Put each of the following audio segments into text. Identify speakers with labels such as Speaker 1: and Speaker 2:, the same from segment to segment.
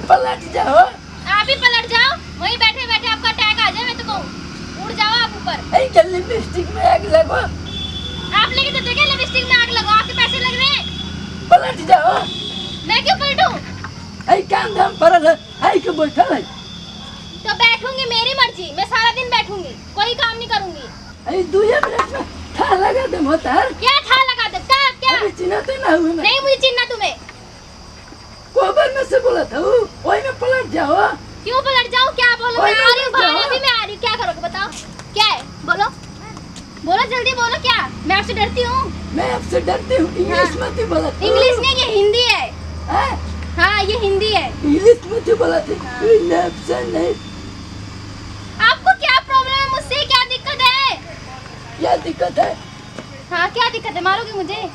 Speaker 1: पलट जाओ।
Speaker 2: आप ही पलट जाओ, वहीं बैठे बैठे आपका अटैक आ जाए मैं तो कहूँ। उड़ जाओ आप ऊपर।
Speaker 1: ऐ जल्दी लिपस्टिक में आग लगो।
Speaker 2: आप लेके देते क्या लिपस्टिक में आग लगाओ? आपके पैसे लग रहे हैं।
Speaker 1: पलट जाओ।
Speaker 2: मैं क्यों पलटूं?
Speaker 1: ऐ काम धाम पर है के बैठा है।
Speaker 2: तो बैठूंगी, मेरी मर्जी, मैं सारा दिन बैठूंगी, कोई काम नहीं करूंगी।
Speaker 1: ऐ 2 मिनट में था लगा दे मोतार।
Speaker 2: क्या था लगा दे? क्या?
Speaker 1: अभी चिन्ह तो ना हुए मैं।
Speaker 2: नहीं मुझे चिन्ह तुम्हें।
Speaker 1: कोबर में से बोला था वही में पलट जाओ।
Speaker 2: क्यों पलट जाऊं? क्या बोलो? मैं आ रही हूँ भाई, अभी मैं आ रही हूँ। क्या करोगे बताओ? क्या है? बोलो बोलो, जल्दी बोलो। क्या मैं आपसे डरती हूँ?
Speaker 1: मैं आपसे डरती हूँ। इंग्लिश में तू बोला था।
Speaker 2: इंग्लिश नहीं, ये हिंदी है। हाँ ये हिंदी है।
Speaker 1: इंग्लिश में तू बोला था। नहीं।
Speaker 2: आपको क्या प्रॉब्लम है मुझसे? क्या दिक्कत है?
Speaker 1: क्या दिक्कत है?
Speaker 2: हाँ क्या दिक्कत है? मारोगे मुझे?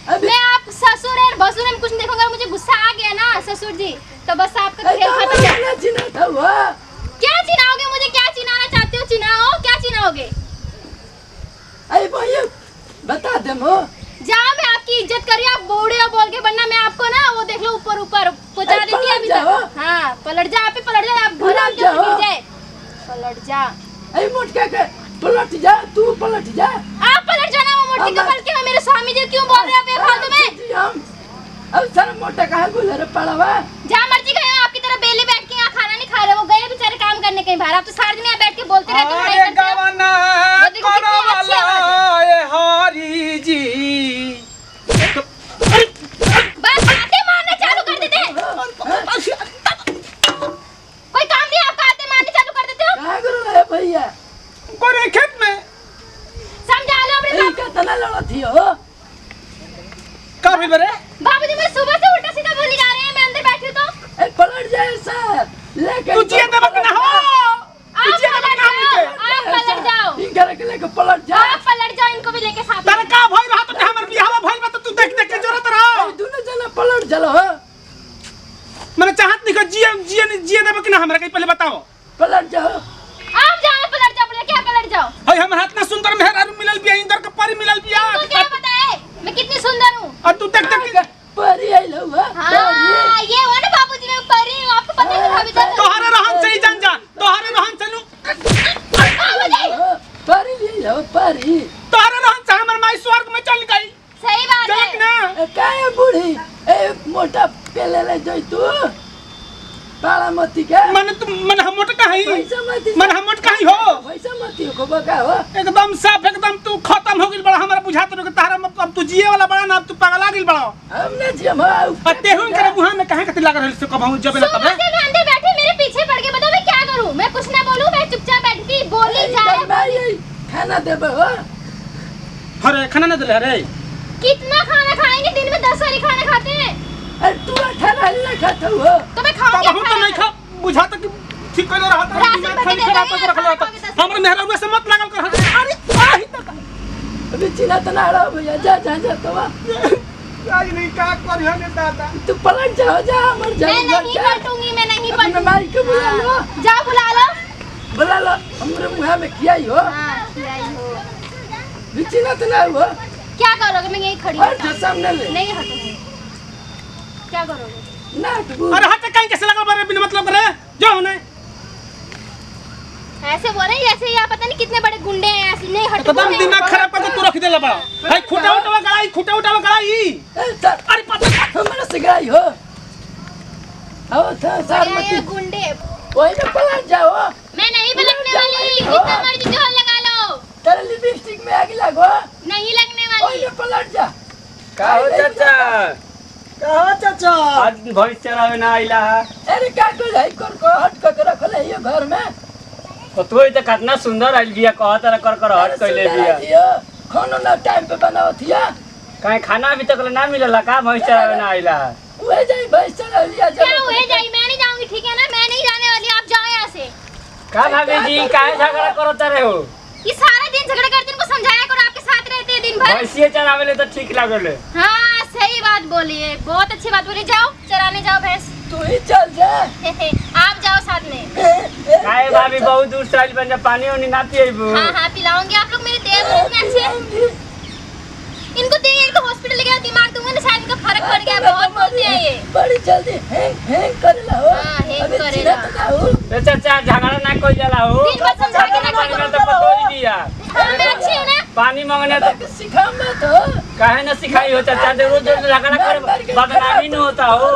Speaker 1: अभी
Speaker 2: मैं आप ससुर है भसुर में कुछ नहीं देखूंगा। मुझे गुस्सा आ गया ना ससुर जी, तो बस आपका खेल खत्म है।
Speaker 1: चिन्ह था वो।
Speaker 2: क्या चिनाओगे मुझे? क्या चिनाना चाहते हो? चिनाओ, क्या चिनाओगे?
Speaker 1: अरे भैया बता दे मो।
Speaker 2: जाओ, मैं आपकी इज्जत करी, आप बूढ़े हो बोल के, वरना मैं आपको ना वो देख लो ऊपर ऊपर पहुंचा देती अभी तक। हाँ पलट जा, आप ही पलट जा। आप घर आके गिर जाए। पलट जा।
Speaker 1: अरे मोटका के पलट जा, तू पलट जा।
Speaker 2: आप पलट जाना। वो मोटी कपल के मेरे स्वामी जी क्यों बोल रहे हो बेफालतू में?
Speaker 1: अब सर मोटा कहाँ बोले रे पड़ावा।
Speaker 2: जहाँ मर्जी गए हो, आपकी तरह बेले बैठ के यहाँ खाना नहीं खा रहे। वो गए बेचारे काम करने कहीं बाहर। आप तो सारा दिन यहाँ बैठ के बोलते रहते हो।
Speaker 3: अरे गवना करो वाला ये हरी जी।
Speaker 2: बस आते मारना चालू कर देते हैं। कोई काम नहीं आपका, आते मारने चालू कर देते हो।
Speaker 1: कहाँ करो रे भैया?
Speaker 3: गोरे खेत में
Speaker 2: समझा लो अपने
Speaker 1: ऐ का तना लड़ा थी हो।
Speaker 3: का भी बरे
Speaker 2: बाबूजी मैं सुबह से उल्टा सीधा बोली जा रहे हैं। मैं अंदर बैठी हूँ तो
Speaker 1: ऐ पलट जाए सर। लेके
Speaker 3: तू जिया दे बकना हो। तू जिया दे बकना हमके।
Speaker 2: आप पलट जाओ।
Speaker 1: इनकर के लेके पलट जा।
Speaker 2: आप पलट जाओ, इनको भी लेके साथ
Speaker 3: तारे का भई रहा तो हमर बियाह भइल बा तो तू देख देख के जरूरत रहो।
Speaker 1: ऐ दोनों जना पलट चलो हो।
Speaker 3: मैंने चाहत नहीं को जिया दे बकना हमरा के पहले बताओ।
Speaker 1: पलट जाओ।
Speaker 2: आप जाओ, पलट जाओ। बोले क्या पलट जाओ?
Speaker 3: हई हमर हाथ ना सुंदर मेहरारू मिलल बिया, इंदर के परी मिलल बिया।
Speaker 2: तुमको क्या पता है मैं कितनी सुंदर हूँ?
Speaker 3: और तू देख देख के
Speaker 1: परी आई लो हुआ।
Speaker 2: हाँ ये हो ना बाबूजी, मैं परी हूँ। आपको पता है भाभी जान?
Speaker 3: तोहरे रहन से ही जान जा। तोहरे रहन से नु
Speaker 1: परी ले लो परी।
Speaker 3: तोहरे रहन से हमर माई स्वर्ग में चल गई।
Speaker 2: सही बात
Speaker 3: देख
Speaker 2: है।
Speaker 3: ना
Speaker 1: काय बूढ़ी ए मोटा पेले ले जोई तू पाला मती के
Speaker 3: मन हम मोट कहीं
Speaker 1: पैसा मती
Speaker 3: मन हम मोट कहीं हो।
Speaker 1: पैसा मती को बका हो।
Speaker 3: एकदम साफ एकदम तू खत्म हो गेल बड़ा। हमरा बुझात रहो कि तारा अब तू जिए वाला बड़ा ना, अब तू पगला गेल बड़ा।
Speaker 1: हमने जमाऊ
Speaker 3: अते हुन करे मुहा में कहां कते लाग रहल से कबहू जबे ना तबे।
Speaker 2: सुबह से मैं अंदर बैठे, मेरे पीछे पड़ के बताओ मैं क्या करूँ? मैं कुछ ना बोलूँ, मैं चुपचाप बैठती बोली जाए।
Speaker 1: खाना देबो हो।
Speaker 3: अरे खाना ना दे रे।
Speaker 2: कितना खाना खाएंगे? दिन में 10 वाली खाना खाते हैं।
Speaker 1: अरे तू खाना ना खाता हो।
Speaker 2: तो मैं खाऊं क्या?
Speaker 3: कबहू तो नहीं खा बुझात कि ठीक कइले रहत है।
Speaker 2: राशन
Speaker 3: दिमाग
Speaker 2: बना
Speaker 3: खाली
Speaker 2: दे
Speaker 3: खराब
Speaker 2: देंगे,
Speaker 3: कर रखल रहता।
Speaker 2: खाओगे
Speaker 3: हमर मेहरा से मत लागल कर। अरे आही तक
Speaker 1: अभी चिना तना रहा भैया। जा जा जा तो
Speaker 3: आज नहीं का कर हने दादा।
Speaker 1: तू पलट जाओ। जा मर जा।
Speaker 2: मैं नहीं पलटूंगी, मैं नहीं
Speaker 1: अपने
Speaker 2: पलटूंगी।
Speaker 1: माई को बुला लो।
Speaker 2: जाओ बुला लो।
Speaker 1: बुला लो। हमरे मुहा में किया ही हो।
Speaker 2: हाँ खिलाई हो।
Speaker 1: बिचिना तना हो।
Speaker 2: क्या करोगे? मैं यही खड़ी
Speaker 1: और
Speaker 2: हूँ।
Speaker 1: जो सामने ले
Speaker 2: नहीं हटूंगी। क्या करोगे?
Speaker 1: ना तू
Speaker 3: अरे हाथ कहीं कैसे लगा बरे बिना मतलब करे जो होने।
Speaker 2: ऐसे बोल रहे हैं जैसे ये पता नहीं कितने बड़े गुंडे हैं। ऐसे नहीं
Speaker 3: तो
Speaker 2: हटूंगी।
Speaker 3: दम दिमाग खराब करके तू रख देला बड़ा। भाई खुटा उठावा गड़ाई, खुटा उठावा गड़ाई।
Speaker 1: अरे पता हमारा सिगराई हो। आओ था सार
Speaker 2: ये
Speaker 1: मती
Speaker 2: गुंडे।
Speaker 1: वही में पलट जाओ।
Speaker 2: मैं नहीं पलटने वाली। जितना मर्जी जोर लगा लो।
Speaker 1: तेरे लिपस्टिक में आग लगो।
Speaker 2: नहीं लगने
Speaker 1: वही
Speaker 2: वाली।
Speaker 1: में पलट जा।
Speaker 4: का हो चाचा?
Speaker 1: कहा चाचा?
Speaker 4: आज भैंस चरावे ना आइला है।
Speaker 1: अरे क्या कर है कर हट कर रख ले ये घर में।
Speaker 4: तो तू तो कितना सुंदर आइल बिया, कहत रह कर हट कइले बिया।
Speaker 1: खाना ना टाइम पे बनाओ थिया।
Speaker 4: कहीं खाना अभी तक ना मिलला का भैंस चरावे ना आइला है।
Speaker 1: वे जाई भाई चला लिया
Speaker 2: क्या हुए जाई? मैं नहीं जाऊंगी, ठीक है ना? मैं नहीं जाने वाली। आप जाओ यहाँ से।
Speaker 4: का भाभी जी काहे झगड़ा करत रहे हो?
Speaker 2: ये सारा दिन झगड़ा करते, इनको समझाया करो। आपके साथ रहते हैं दिन भर।
Speaker 4: भैंसिए चरावेले तो ठीक लागले।
Speaker 2: हाँ सही बात बोली है, बहुत अच्छी बात बोली। जाओ चराने जाओ भैंस।
Speaker 1: तू ही चल जा।
Speaker 2: आप जाओ साथ में।
Speaker 4: काहे भाभी बहुत दूर से आइल बन जा, पानी वानी ना पिएबू।
Speaker 2: हाँ हाँ पिलाऊंगी। आप लोग मेरे देवर लोग में अच्छे हैं। इनको देखिए, इनको हॉस्पिटल ले गया, दिमाग दूंगा ना, शायद इनका फर्क पड़ गया। बहुत बोलते हैं ये।
Speaker 1: बड़ी जल्दी हैंग हैंग कर लो।
Speaker 4: कोई जाला हो
Speaker 2: दिन भर समझा के ना
Speaker 4: पानी में तो पतोई दिया
Speaker 2: हाँ मैं अच्छी हूँ ना।
Speaker 4: पानी मांगने तो
Speaker 1: सिखाओ मत हो
Speaker 4: काहे ना सिखाई हो चाचा दे रोज रोज झगड़ा कर बदनामी न होता हो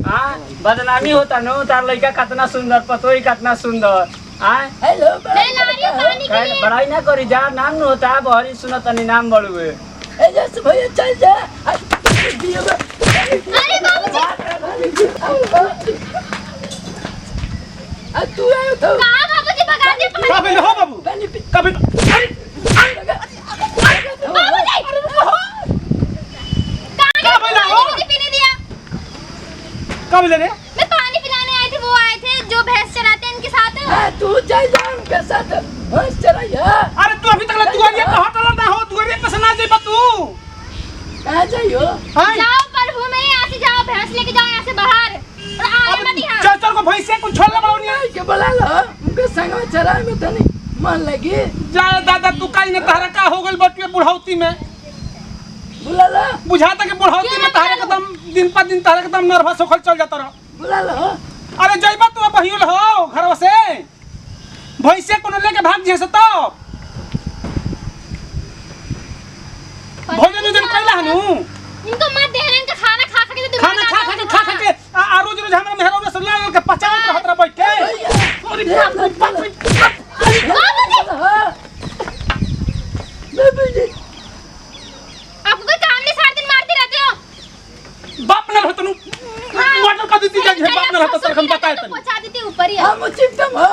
Speaker 4: हां बदनामी होता न तार लड़का कितना सुंदर पतोई कितना सुंदर हां
Speaker 1: हेलो
Speaker 2: मैं ला रही हूँ पानी के
Speaker 4: काहे
Speaker 2: लिए।
Speaker 4: बड़ाई ना करी जा नाम न होता बहरी सुनत नहीं नाम बड़ुए
Speaker 1: ए जैसे भैया चल जा
Speaker 2: अरे बाबूजी
Speaker 1: तू आयो तो
Speaker 2: कहाँ बाबूजी भगा दे पानी।
Speaker 3: कभी हो बाबू
Speaker 1: पानी पी
Speaker 3: कभी
Speaker 2: बाबूजी कहाँ
Speaker 3: बोला
Speaker 2: गए?
Speaker 3: हो?
Speaker 2: मुझे पीने दिया।
Speaker 3: कब ले रे
Speaker 2: मैं पानी पिलाने आई थी, वो आए थे जो भैंस चराते हैं इनके साथ।
Speaker 1: हाँ तू चल जा उनके साथ बस चला जा
Speaker 3: अरे तू अभी तक दुआरिया पे होटल ना हो दुआरिया पे से ना जाइबा तू
Speaker 1: कहाँ जाइयो
Speaker 3: हां
Speaker 2: जाओ प्रभु में यहाँ से जाओ, भैंस लेके जाओ यहाँ से बाहर और आए मत यहाँ।
Speaker 3: चल को भैंसे को छोड़ ले बड़ौनिया
Speaker 1: के बोला लो उनके संग में चरा में तो नहीं मन लगी
Speaker 3: जा दादा तू काई ने तारा का हो गइल बटुए बुढ़ौती में
Speaker 1: बुला लो
Speaker 3: बुझाता के बुढ़ौती में तारा के दम दिन पर दिन तारा के दम नर्वस होखल चल जाता रह
Speaker 1: बुला लो
Speaker 3: अरे जइबा तू बहिल हो घर से भैंसे कोनो लेके भाग जे से तो भोजन उजन कैला हनु
Speaker 2: इनको मत देना, इनका खाना खा खा के तो
Speaker 3: खाना खा के आ रोज रोज हमरा मेहरा से ला के पचावत रहत रह बैठ के अरे बाप रे
Speaker 1: बाबूजी
Speaker 2: आपको कोई काम नहीं, सारा दिन मारते रहते हो।
Speaker 3: बाप न रहत नु वाटर का देती जा बाप न रहत तर हम बताए तनी
Speaker 2: पहुंचा देती ऊपर ही।
Speaker 1: हम चिपटम हो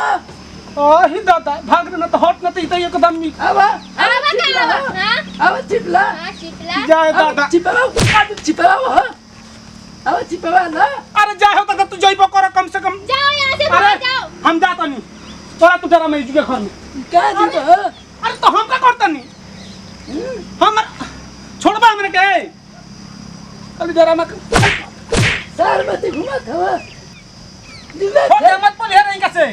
Speaker 3: ओही दादा भाग न तो हट न तो एकदम
Speaker 1: आवा
Speaker 2: आवा का आवा, हाँ?
Speaker 1: आवा चिपला
Speaker 2: हाँ, चिपला।
Speaker 3: जाए दादा
Speaker 1: चिपवा हो आवा चिपवा ना
Speaker 3: अरे जा हो तक तू जइबो कर कम से कम
Speaker 2: जाओ यहाँ से
Speaker 3: अरे
Speaker 2: बाहर जाओ।
Speaker 3: हम जाता नहीं तोरा तू डरा मैं जुगे घर में
Speaker 1: क्या दीबो हो
Speaker 3: अरे तो हम का करता नहीं हम छोड़बा हमने के अरे जरा मैं
Speaker 1: सार मत घुमत हो दिवे
Speaker 3: छोड़ मत बोल हे नहीं कैसे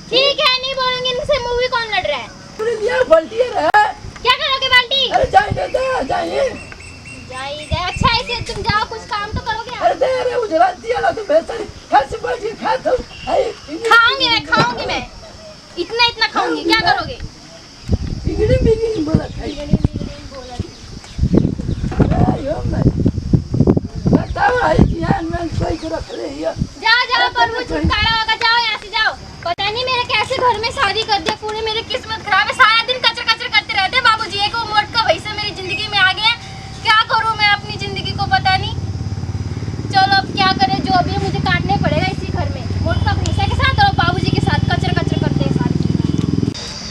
Speaker 2: ठीक है, नहीं बोलूंगी इनसे। मूवी कौन लड़ रहा है?
Speaker 1: पूरे लिया बल्टी रहा
Speaker 2: क्या करोगे बाल्टी?
Speaker 1: अरे जाए दे जाए
Speaker 2: जाइए। अच्छा ऐसे तुम जाओ, कुछ काम तो करोगे आप।
Speaker 1: अरे दे रे उजरा दिया ला तो बेहतर खास बैठ के खा तो
Speaker 2: खाऊंगी मैं इतना इतना खाऊंगी। क्या करोगे?
Speaker 1: बिगड़ी बोला खाई आयो मैं बताओ आई ध्यान में कोई को रख ले ये
Speaker 2: जाओ प्रभु, छुटकारा होगा। जाओ यहाँ से जाओ। पता नहीं मेरे कैसे घर में शादी कर दिया, पूरी मेरी किस्मत खराब है। सारा दिन कचर कचर करते रहते हैं। बाबूजी एक वो मोट का वैसे मेरी जिंदगी में आ गया। क्या करूं मैं अपनी जिंदगी को, पता नहीं। चलो अब क्या करें, जो अभी है मुझे काटने पड़ेगा इसी घर में, मोट का भैंसा के साथ और बाबूजी के साथ कचर कचर करते हैं सारी।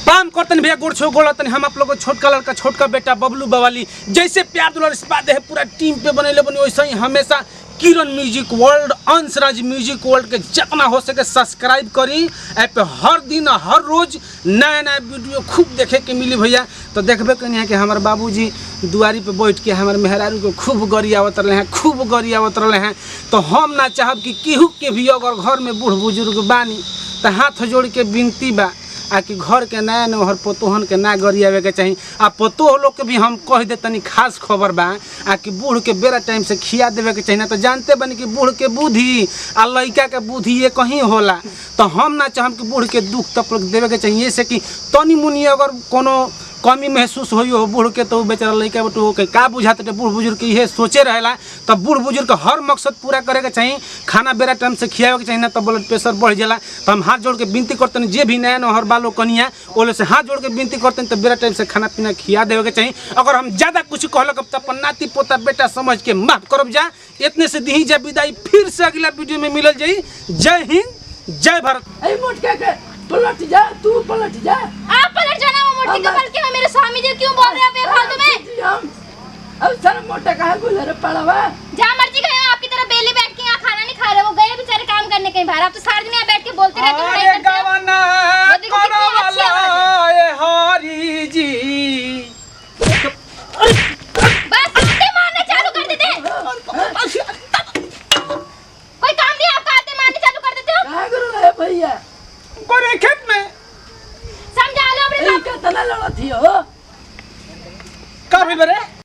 Speaker 3: काम करतन भैया गोड़ छो गोड़तन हम आप लोग छोटका लड़का छोटका बेटा बबलू बवाली जैसे प्यार दुलार इस्पात है पूरा टीम पे बनेले बनी वैसे ही हमेशा Kiran music world Anshraj music world के जितना हो सके सब्सक्राइब करी ऐप पे हर दिन हर रोज नया नया वीडियो खूब देखे के मिली भैया। तो देखबे कहीं है कि हमारे बाबूजी दुआरी पे बैठ के हमारे मेहरारू को खूब गरियावत रहे हैं, खूब गरियावत रहे हैं। तो हम ना चाहब कि केहू के भी अगर घर में बूढ़ बुजुर्ग बानी तो हाथ जोड़ के विनती बा आ कि घर के नया नहर पोतोहन के ना गरियावे के चाहिए। आ पोतोह लोग के भी हम कह दे तनी खास खबर बा आ कि बूढ़ के बेरा टाइम से खिया देवे के चाहिए। ना तो जानते बनी कि बूढ़ के बुद्धि आ लड़का के बुद्धि ये कहीं होला। तो हम ना चाहम कि बूढ़ के दुख तक देवे के चाहिए से कि तनी मुनी अगर कोनो कमी महसूस हुई हो बूढ़ के तो बेचारा लड़का बटू के का बुझाते बूढ़ बुजुर्ग के ये सोचे रहेला। तो बूढ़ बुजुर्ग हर मकसद पूरा करे के चाहिए, खाना बेरा टाइम से खियावे के चाहिए। ना तो ब्लड प्रेशर बढ़ जाला। तो हम हाथ जोड़ के विनती करते हैं जे भी नया नहर बालो कनिया ओले से हाथ जोड़ के विनती करते हैं तो बेरा टाइम से खाना पीना खिया देवे के चाहिए। अगर हम ज़्यादा कुछ कहलक तो अपन नाती पोता बेटा समझ के माफ करब जा। इतने से दी जा विदाई, फिर से अगला वीडियो में मिलल जाई। जय हिंद जय भारत।
Speaker 1: ए मोटका के पलट जा तू पलट जा
Speaker 2: आप पलट जाना। वो मोटी का बल्कि मैं मेरे स्वामी जी क्यों बोल रहे हैं बेफालतू में?
Speaker 1: हम अब सर मोटा कहा गुलर पड़वा
Speaker 2: जहाँ मर्जी गए हो, आपकी तरह बेली बैठ के यहाँ खाना नहीं खा रहे। वो गए बेचारे काम करने कहीं बाहर। आप तो सारा दिन यहाँ बैठ के बोलते रहते हो, लड़ाई करते हो। वो देखो कितनी अच्छी आवाज़ है।
Speaker 3: हरी जी
Speaker 2: बस आते मारने चालू कर देते हैं। कोई काम नहीं, आप आते मारने चालू कर देते हो।
Speaker 1: कहा गुरु है भैया
Speaker 3: गोरे खेत में
Speaker 2: समझा लो अपने
Speaker 1: ए कितना लड़ा थी हो
Speaker 3: का भी बरे